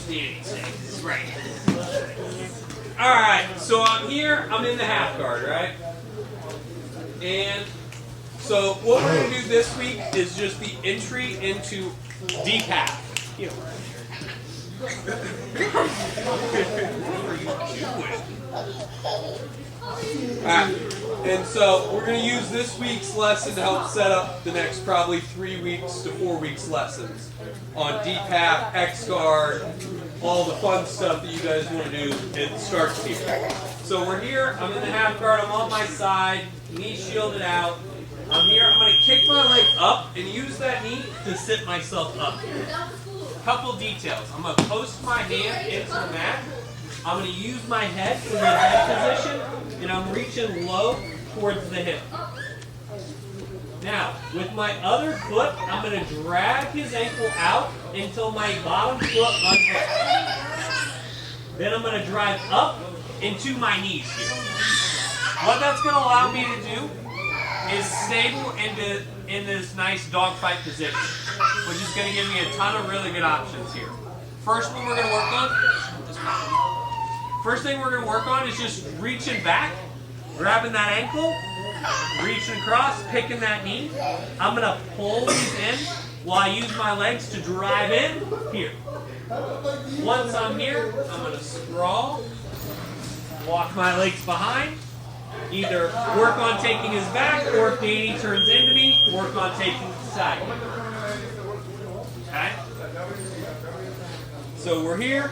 Danny say? Right. Alright, so I'm here, I'm in the half guard, right? And so what we're going to do this week is just the entry into deep half. And so we're going to use this week's lesson to help set up the next probably 3 weeks to 4 weeks lessons on deep half, X guard, all the fun stuff that you guys want to do. It starts here. So we're here, I'm in the half guard, I'm on my side, knee shielded out. I'm here, I'm going to kick my leg up and use that knee to sit myself up here. Couple details. I'm going to post my hand into the mat. I'm going to use my head in the head position, and I'm reaching low towards the hip. Now, with my other foot, I'm going to drag his ankle out until my bottom foot unhooks. Then I'm going to drive up into my knees here. What that's going to allow me to do is stable in this nice dogfight position, which is going to give me a ton of really good options here. First thing we're going to work on is just reaching back, grabbing that ankle, reaching across, picking that knee. I'm going to pull these in while I use my legs to drive in here. Once I'm here, I'm going to sprawl, walk my legs behind, either work on taking his back, or if Danny turns into me, work on taking the side. Okay? So we're here.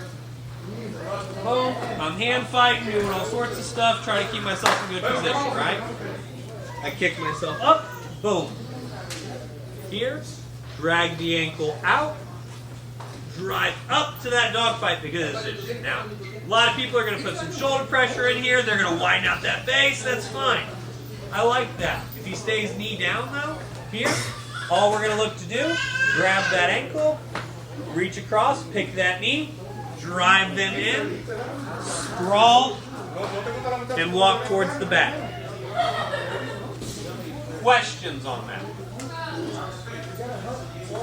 Boom. I'm hand fighting, doing all sorts of stuff, trying to keep myself in good position, right? I kick myself up. Boom. Here. Drag the ankle out. Drive up to that dogfight position. Now, a lot of people are going to put some shoulder pressure in here. They're going to widen out that base. That's fine. I like that. If he stays knee down, though, here, all we're going to look to do, grab that ankle, reach across, pick that knee, drive them in, sprawl, and walk towards the back. Questions on that?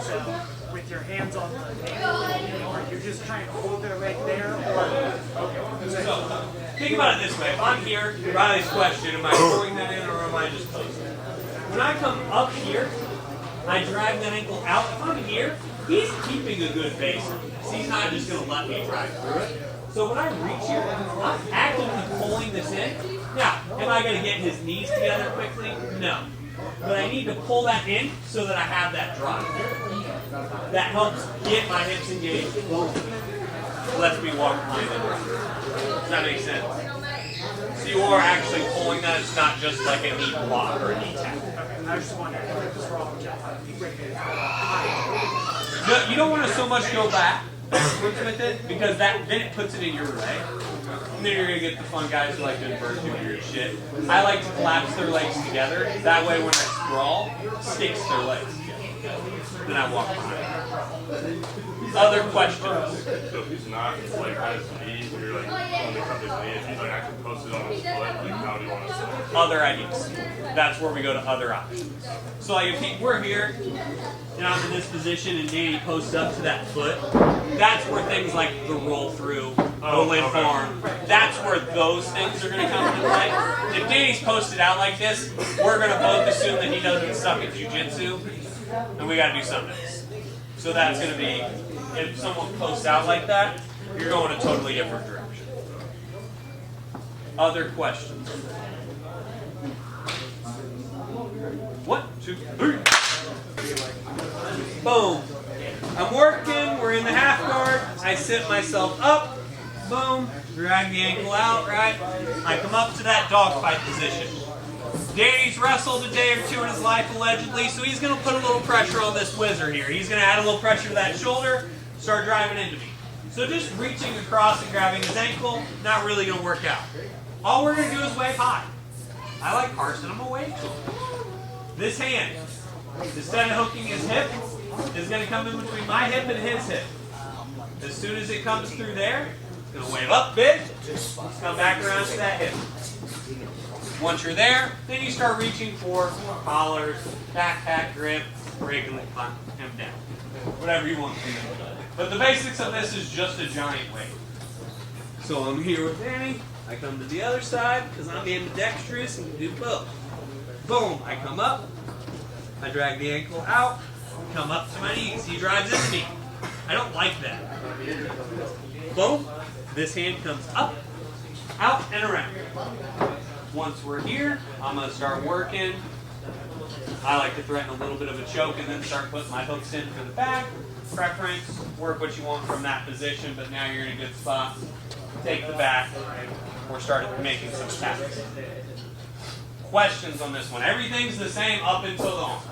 So, with your hands on the ankle, or you're just trying to hold their leg there, or okay. So, think about it this way. If I'm here, Riley's question, am I pulling that in or am I just posting? When I come up here, I drag that ankle out. If I'm here, he's keeping a good base on this. He's not just going to let me drive through it. So when I reach here, I'm actively pulling this in. Now, am I going to get his knees together quickly? No. But I need to pull that in so that I have that drive. That helps get my hips engaged. Lets me walk behind it. Does that make sense? So you are actually pulling that. It's not just like a knee block or a knee tap. Okay, I was just wondering what's wrong with No, you don't want to so much go backwards with it, because then it puts it in your way. And then you're going to get the fun guys who like to invert and do weird shit. I like to collapse their legs together. That way when I sprawl, it sticks their legs together. Then I walk behind. Other questions? So if he's not like on his knees, you're like when they come to his knee, if he's like actually posted on his foot, like how do you want to sit? Other ideas. That's where we go to other options. So like if we're here, and I'm in this position, and Danny posts up to that foot, that's where things like the roll through, the limp arm, that's where those things are going to come into play. If Danny's posted out like this, we're going to both assume that he doesn't suck at jiu-jitsu, and we got to do something else. So that's going to be, if someone posts out like that, you're going a totally different direction. Other questions? 1, 2, 3. Boom. I'm working. We're in the half guard. I sit myself up. Boom. Drag the ankle out, right? I come up to that dogfight position. Danny's wrestled a day or two in his life, allegedly, so he's going to put a little pressure on this wizard here. He's going to add a little pressure to that shoulder, start driving into me. So just reaching across and grabbing his ankle, not really going to work out. All we're going to do is wave high. I like Carson. I'm going to wave to him. This hand, instead of hooking his hip, is going to come in between my hip and his hip. As soon as it comes through there, it's going to wave up big, come back around to that hip. Once you're there, then you start reaching for collars, backpack grip, or you can hunt him down. Whatever you want to do. But the basics of this is just a giant weight. So I'm here with Danny. I come to the other side because I'm ambidextrous and can do both. Boom, I come up. I drag the ankle out. Come up to my knees. He drives into me. I don't like that. Boom. This hand comes up, out, and around. Once we're here, I'm going to start working. I like to threaten a little bit of a choke and then start putting my hooks in for the back. Preference, work what you want from that position, but now you're in a good spot. Take the back, or start making some taps. Questions on this one? Everything's the same up until the arm.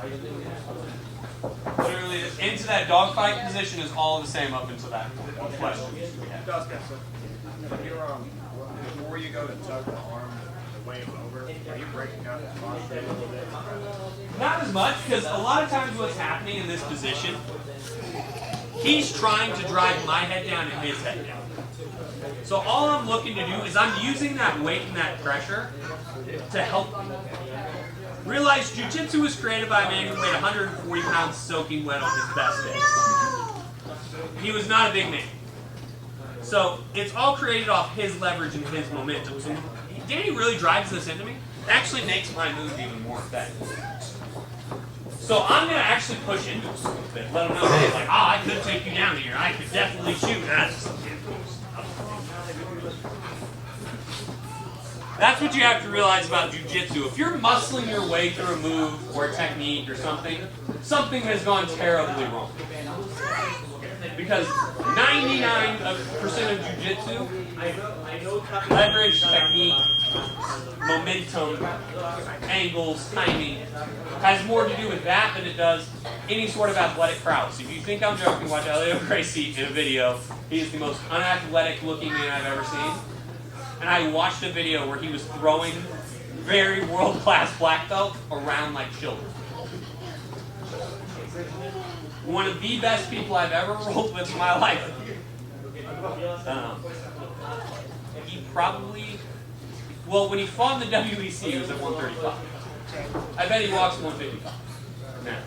Literally, into that dogfight position is all the same up until that point. Questions? Before you go to tug the arm the way over, are you breaking up the posture a little bit? Not as much, because a lot of times what's happening in this position, he's trying to drive my head down and his head down. So all I'm looking to do is I'm using that weight and that pressure to help me. Realize jiu-jitsu was created by a man who weighed 140 pounds soaking wet on his best day. He was not a big man. So it's all created off his leverage and his momentum. So Danny really drives this into me. It actually makes my move even more effective. So I'm going to actually push into him a little bit. Let him know, hey, like, I could take you down here. I could definitely shoot. That's what you have to realize about jiu-jitsu. If you're muscling your way through a move or a technique or something, something has gone terribly wrong. Because 99% of jiu-jitsu, leverage, technique, momentum, angles, timing, has more to do with that than it does any sort of athletic prowess. If you think I'm joking, watch Elio Gracie in a video. He is the most unathletic looking man I've ever seen. And I watched a video where he was throwing very world-class black belt around like children. One of the best people I've ever rolled with in my life. He probably, well, when he fought in the WEC, he was at 135. I bet he walks 155 now.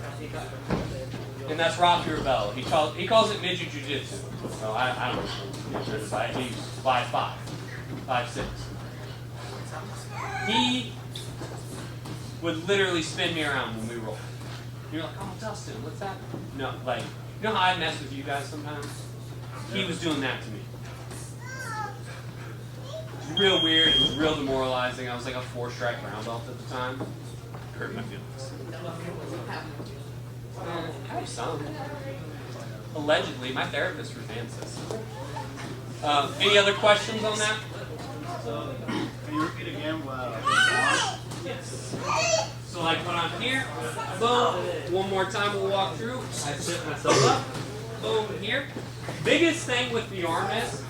And that's Rob Bell. He calls it midget jiu-jitsu. So I don't know. He's 5'5". 5'6". He would literally spin me around when we roll. You're like, oh, Dustin, what's that? No, like, you know how I mess with you guys sometimes? He was doing that to me. It was real weird. It was real demoralizing. I was like a 4-strike brown belt at the time. It hurt my feelings. I have some. Allegedly, my therapist revants this. Any other questions on that? Can you repeat again? Yes. So like when I'm here, boom, one more time we'll walk through. I sit myself up, boom, here. Biggest thing with the arm is,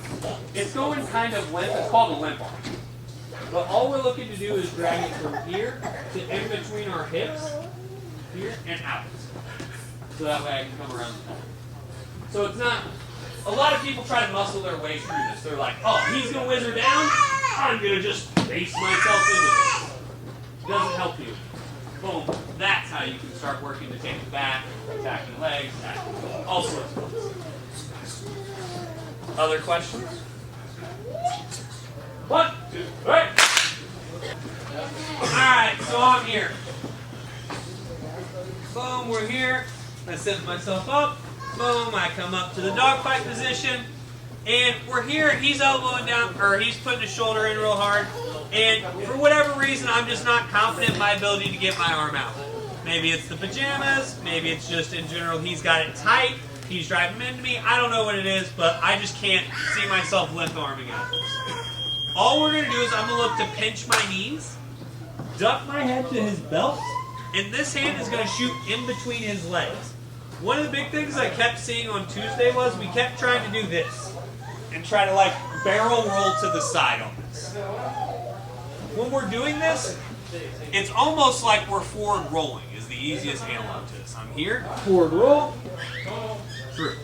it's going kind of limp. It's called a limp arm. But all we're looking to do is drag it from here to in between our hips, here and out. So that way I can come around the back. So it's not, a lot of people try to muscle their way through this. They're like, oh, he's going to whizzer down, I'm going to just base myself into this. Doesn't help you. Boom. That's how you can start working to take the back, attacking legs, attacking all sorts of things. Other questions? 1, 2, 3. Alright, so I'm here. Boom, we're here. I set myself up. Boom, I come up to the dogfight position. And we're here, and he's elbowing down, or he's putting his shoulder in real hard. And for whatever reason, I'm just not confident in my ability to get my arm out. Maybe it's the pajamas, maybe it's just in general he's got it tight, he's driving into me, I don't know what it is, but I just can't see myself left arming out this. All we're going to do is I'm going to look to pinch my knees, duck my head to his belt, and this hand is going to shoot in between his legs. One of the big things I kept seeing on Tuesday was we kept trying to do this and try to like barrel roll to the side on this. When we're doing this, it's almost like we're forward rolling is the easiest analog to this. I'm here, forward roll, through.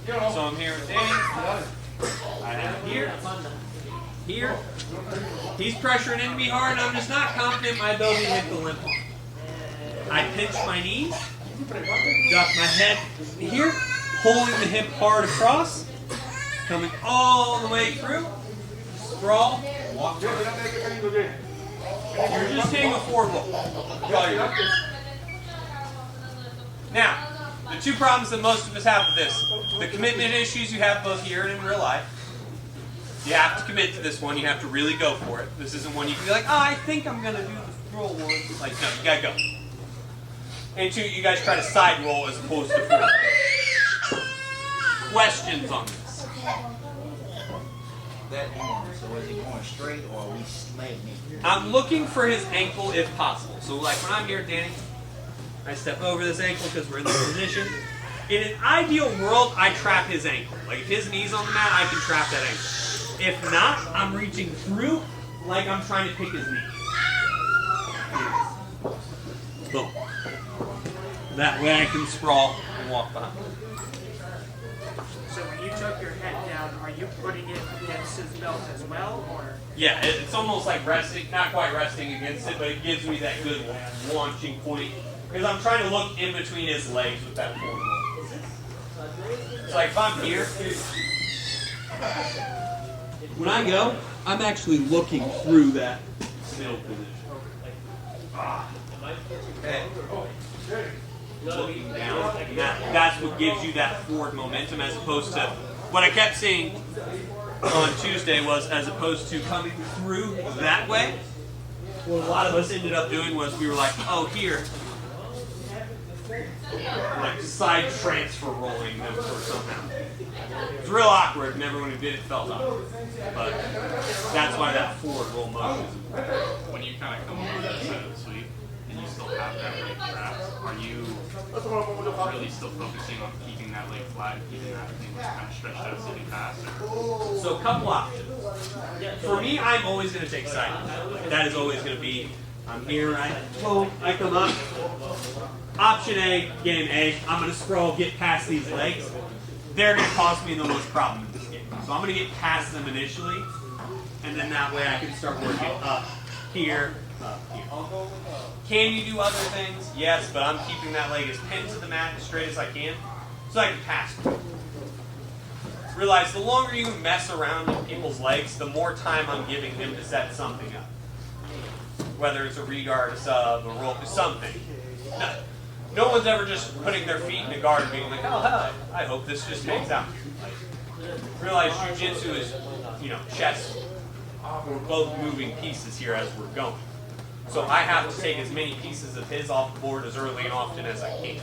So I'm here with Danny. I have here, here. He's pressuring into me hard, and I'm just not confident in my ability to hit the limp arm. I pinch my knees, duck my head here, pulling the hip hard across, coming all the way through, sprawl, walk through. You're just hitting a forward roll. Now, the two problems that most of us have with this, the commitment issues you have both here and in real life. You have to commit to this one. You have to really go for it. This isn't one you can be like, oh, I think I'm going to do the roll one. Like, no, you got to go. And two, you guys try to side roll as opposed to forward. Questions on this? That arm, so is it going straight or are we slamming it? I'm looking for his ankle if possible. So like when I'm here, Danny, I step over this ankle because we're in this position. In an ideal world, I trap his ankle. Like if his knee's on the mat, I can trap that ankle. If not, I'm reaching through like I'm trying to pick his knee. Boom. That way I can sprawl and walk behind. So when you took your head down, are you putting it against his belt as well, or? Yeah, it's almost like resting, not quite resting against it, but it gives me that good launching point. Because I'm trying to look in between his legs with that forward roll. So like if I'm here, when I go, I'm actually looking through that middle position. Okay. Looking down. And that's what gives you that forward momentum as opposed to what I kept seeing on Tuesday was as opposed to coming through that way. What a lot of us ended up doing was we were like, oh, here. Like side transfer rolling them for somehow. It was real awkward and everyone who did it felt awkward. But that's why that forward roll motion is important. When you kind of come over the side of the sweep and you still have that leg trapped, are you really still focusing on keeping that leg flat, keeping that thing kind of stretched out so you can pass? Or? So a couple options. For me, I'm always going to take side. That is always going to be, I'm here, I come up. Option A, game A, I'm going to scroll, get past these legs. They're going to cause me the most problem in this game. So I'm going to get past them initially, and then that way I can start working up here, up here. Can you do other things? Yes, but I'm keeping that leg as pinned to the mat as straight as I can, so I can pass. Realize the longer you mess around with people's legs, the more time I'm giving them to set something up. Whether it's a regard, a sub, a roll, something. No one's ever just putting their feet in a guard and being like, oh, hi, I hope this just hangs out here. Like, realize jiu-jitsu is, chess. We're both moving pieces here as we're going. So I have to take as many pieces of his off the board as early and often as I can.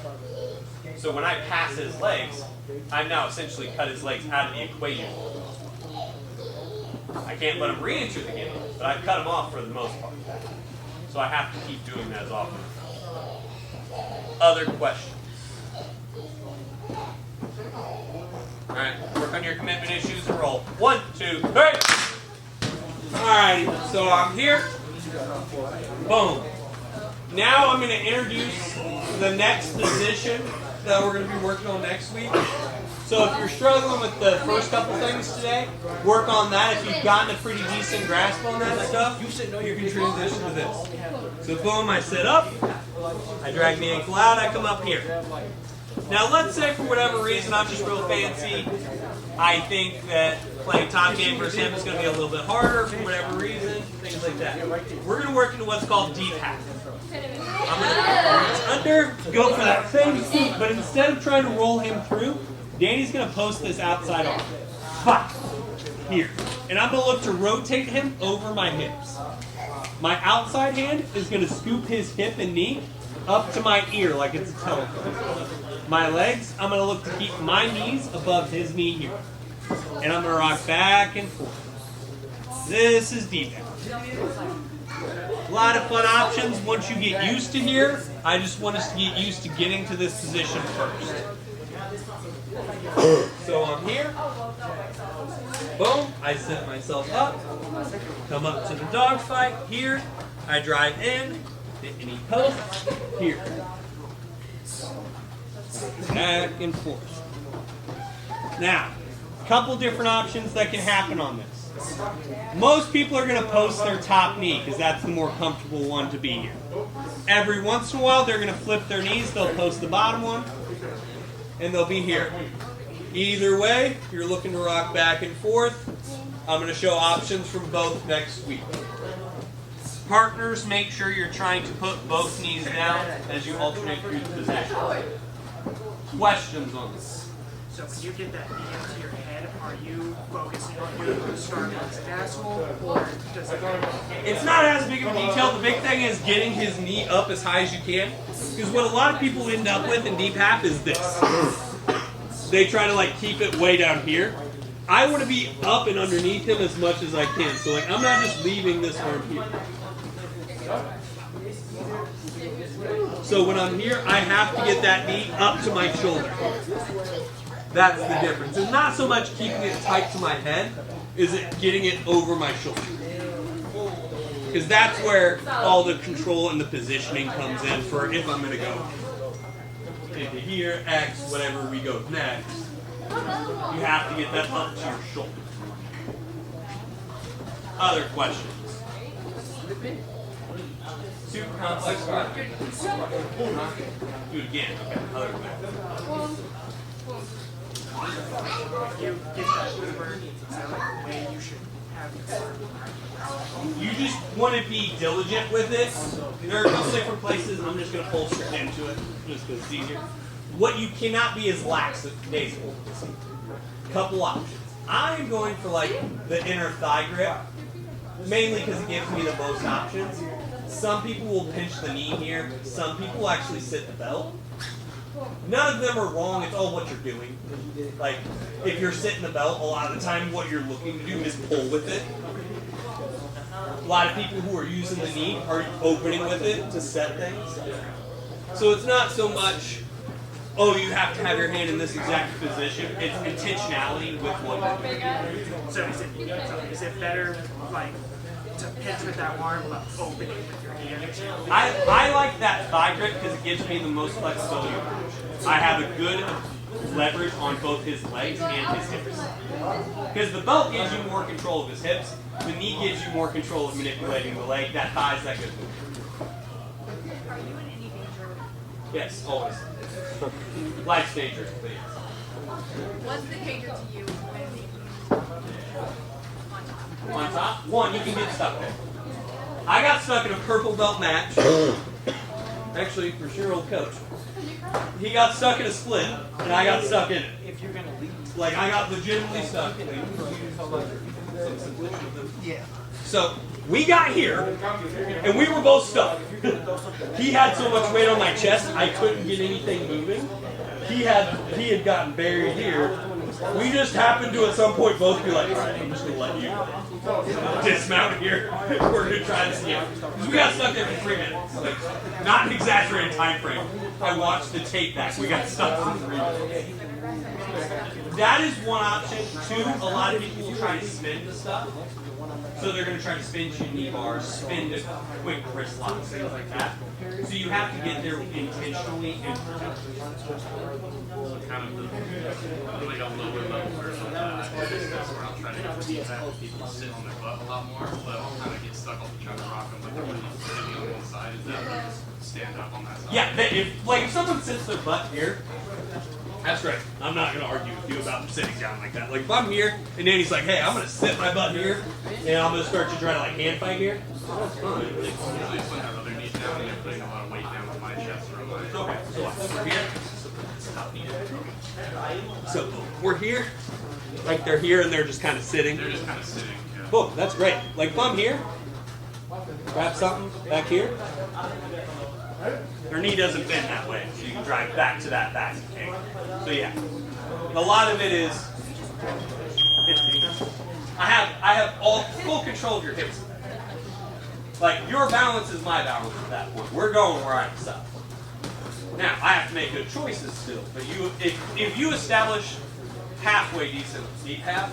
So when I pass his legs, I've now essentially cut his legs out of the equation. I can't let him re-enter the game, but I've cut him off for the most part. So I have to keep doing that as often as possible. Other questions? Alright, work on your commitment issues and roll. 1, 2, 3! Alright, so I'm here. Boom. Now I'm going to introduce the next position that we're going to be working on next week. So if you're struggling with the first couple things today, work on that. If you've gotten a pretty decent grasp on that stuff, you can transition to this. So boom, I sit up. I drag the ankle out, I come up here. Now let's say for whatever reason I'm just real fancy. I think that playing top game versus him is going to be a little bit harder for whatever reason, things like that. We're going to work into what's called deep half. I'm going to reach under, go for that same sweep, but instead of trying to roll him through, Danny's going to post this outside arm. Pop! Here. And I'm going to look to rotate him over my hips. My outside hand is going to scoop his hip and knee up to my ear like it's a telephone. My legs, I'm going to look to keep my knees above his knee here. And I'm going to rock back and forth. This is deep half. A lot of fun options once you get used to here. I just want us to get used to getting to this position first. So I'm here. Boom. I set myself up. Come up to the dog fight. Here. I drive in. Hit any posts. Here. Back and forth. Now, a couple different options that can happen on this. Most people are going to post their top knee because that's the more comfortable one to be here. Every once in a while, they're going to flip their knees. They'll post the bottom one, and they'll be here. Either way, you're looking to rock back and forth. I'm going to show options from both next week. Partners, make sure you're trying to put both knees down as you alternate through the position. Questions on this? So when you get that knee into your head, are you focusing on doing the Starbucks asshole, or does it? It's not as big of a detail. The big thing is getting his knee up as high as you can. Because what a lot of people end up with in deep half is this. They try to like keep it way down here. I want to be up and underneath him as much as I can. So like I'm not just leaving this arm here. So when I'm here, I have to get that knee up to my shoulder. That's the difference. It's not so much keeping it tight to my head, is it getting it over my shoulder. Because that's where all the control and the positioning comes in for if I'm going to go into here, X, whatever we go next. You have to get that up to your shoulder. Other questions? Super complex squat. Do it again. Okay. Other questions? You get that Uber, is that like the way you should have it? You just want to be diligent with it. There are a couple different places, and I'm just going to pull straight into it just because it's easier. What you cannot be is lax at nasal. Couple options. I'm going for like the inner thigh grip, mainly because it gives me the most options. Some people will pinch the knee here. Some people actually sit the belt. None of them are wrong. It's all what you're doing. Like, if you're sitting the belt, a lot of the time what you're looking to do is pull with it. A lot of people who are using the knee are opening with it to set things. So it's not so much, oh, you have to have your hand in this exact position. It's intentionality with what you're doing. So is it better like to pinch with that arm but opening with your hand? I like that thigh grip because it gives me the most flexibility. I have a good leverage on both his legs and his hips. Because the belt gives you more control of his hips, the knee gives you more control of manipulating the leg. That thigh's that good. Are you in any danger? Yes, always. Life's dangerous, but yes. What's the danger to you when On top, one, you can get stuck there. I got stuck in a purple belt match. Actually, for sure, old coach. He got stuck in a split, and I got stuck in it. If you're gonna leave. Like, I got legitimately stuck. Yeah. So, we got here, and we were both stuck. He had so much weight on my chest, I couldn't get anything moving. He had gotten buried here. We just happened to, at some point, both be like, all right, I'm just going to let you dismount here. We're going to try this again. Because we got stuck there for 3 minutes. Like, not an exaggerated time frame. I watched the tape back. We got stuck for 3 minutes. That is one option. Two, a lot of people will try to spin the stuff. So they're going to try to spin to knee bars, spin to quick wrist locks, things like that. So you have to get there intentionally and So kind of like a lower level version of that is where I'll try to have people sit on their butt a lot more, but I'll kind of get stuck on trying to rock them like they're really sitting on one side. Is that like stand up on that side? yeah, if someone sits their butt here, that's great. I'm not going to argue with you about them sitting down like that. Like if I'm here and Danny's like, hey, I'm going to sit my butt here and I'm going to start to try to like hand fight here. That's fine. Usually put their other knee down and they're putting a lot of weight down on my chest or on my Okay, so we're here. So we're here, like they're here and they're just kind of sitting. They're just kind of sitting. Yeah. Boom, that's great. Like if I'm here, grab something back here. Their knee doesn't bend that way, so you can drive back to that back kick. So yeah, a lot of it is. I have all full control of your hips. Like your balance is my balance at that point. We're going where I'm stuck. Now I have to make good choices still, but if you establish halfway decent deep half,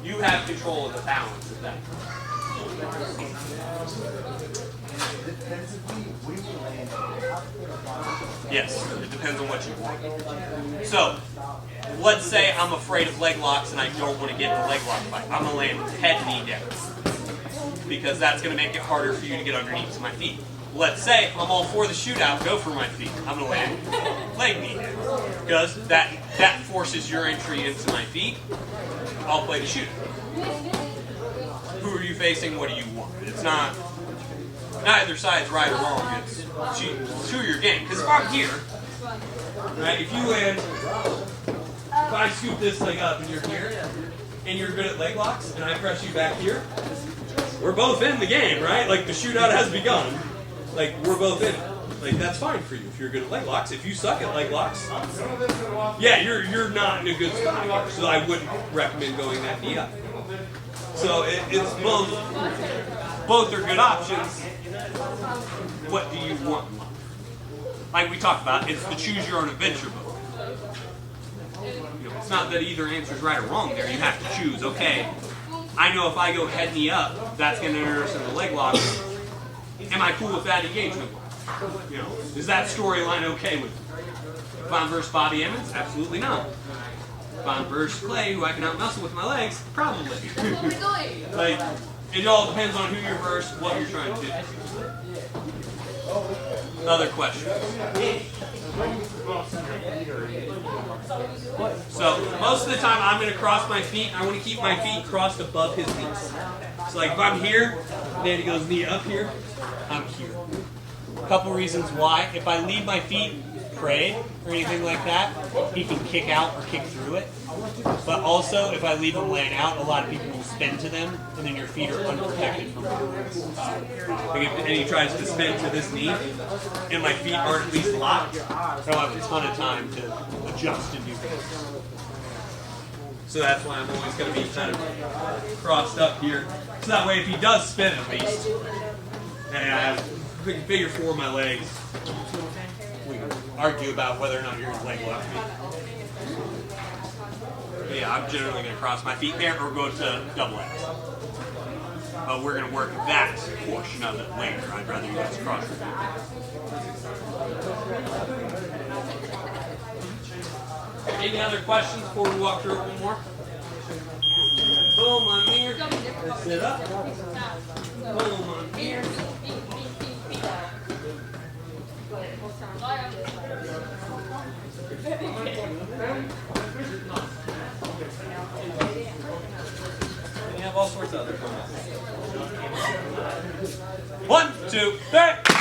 you have control of the balance of that. Yes, it depends on what you want. So, let's say I'm afraid of leg locks and I don't want to get in a leg lock fight. I'm going to land head knee down because that's going to make it harder for you to get underneath my feet. let's say I'm all for the shootout, go for my feet. I'm going to land leg knee in. Because that forces your entry into my feet. I'll play the shootout. Who are you facing? What do you want? It's not, neither side's right or wrong. It's to your game. Because if I'm here, right, if you land, if I scoop this leg up and you're here, and you're good at leg locks, and I press you back here, we're both in the game, right? Like, the shootout has begun. Like, we're both in it. Like, that's fine for you if you're good at leg locks. If you suck at leg locks, yeah, you're not in a good spot here. So I wouldn't recommend going that knee up. So it's both. Both are good options. What do you want? Like we talked about, it's the choose your own adventure book. You know, it's not that either answer is right or wrong there. You have to choose. Okay, I know if I go head knee up, that's going to enter us in the leg lock. Am I cool with that engagement? You know, is that storyline okay with me? If I'm versus Bobby Emmons, absolutely not. If I'm versus Clay, who I can out-muscle with my legs, probably. Like, it all depends on who you're versus, what you're trying to do. Other questions? So, most of the time I'm going to cross my feet. I want to keep my feet crossed above his knees. So, like, if I'm here, Danny goes knee up here, I'm here. A couple reasons why. If I leave my feet prayed or anything like that, he can kick out or kick through it. But also, if I leave them laying out, a lot of people will spin to them, and then your feet are unprotected from movements. Like if he tries to spin to this knee, and my feet aren't at least locked, I'll have a ton of time to adjust and do things. So that's why I'm always going to be kind of crossed up here. So that way, if he does spin at least, and I have figure four my legs, we can argue about whether or not you're going to leg lock me. But yeah, I'm generally going to cross my feet there or go to double X. But we're going to work that portion of it later. I'd rather you guys cross your feet. Any other questions before we walk through it one more? Boom, I'm here. Sit up. Boom, I'm here. You have all sorts of other comments. 1, 2, 3.